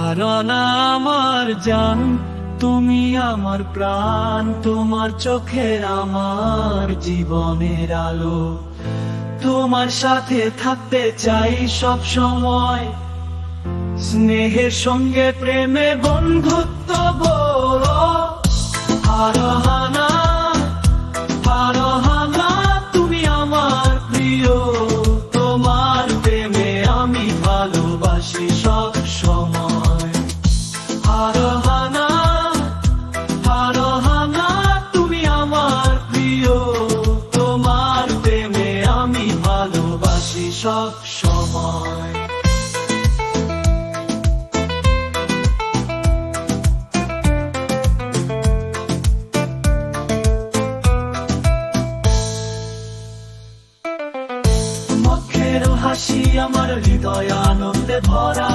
হারানা আমার জান, তুমি আমার প্রাণ, তোমার চোখের আমার জীবনের আলো। তোমার সাথে থাকতে চাই সব সময়, স্নেহের সঙ্গে প্রেমে বন্ধুত্ব বড়। হারানা হারানা তুমি আমার প্রিয়, তোমার প্রেমে আমি ভালোবাসি সব সময়। হারানা হারানা তুমি আমার প্রিয়, তোমার প্রেমে আমি ভালোবাসি সব সময়। হাসি আমার হৃদয় আনন্দে ভরা,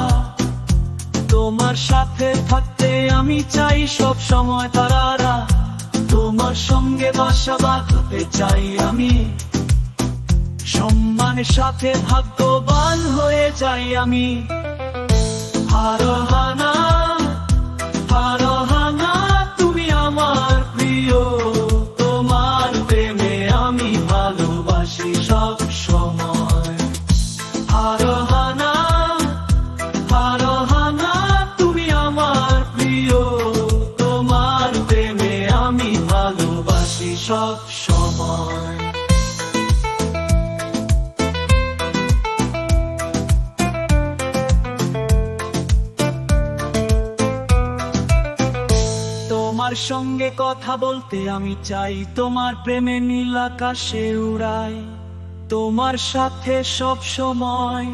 তোমার সাথে থাকতে আমি চাই সব সময় তারারা। তোমার সঙ্গে বাসা বাঁধতে চাই আমি, সম্মানের সাথে ভাগ্যবান হয়ে যাই আমি। হারানা হারানা তুমি আমার প্রিয়, তোমার প্রেমে আমি ভালোবাসি সব সময়। হারানা হারানা তুমি আমার প্রিয়, তোমার প্রেমে আমি ভালোবাসি সব সময়। তোমার সঙ্গে কথা বলতে আমি চাই, তোমার প্রেমে নীল আকাশে উড়াই, তোমার সাথে সব সময়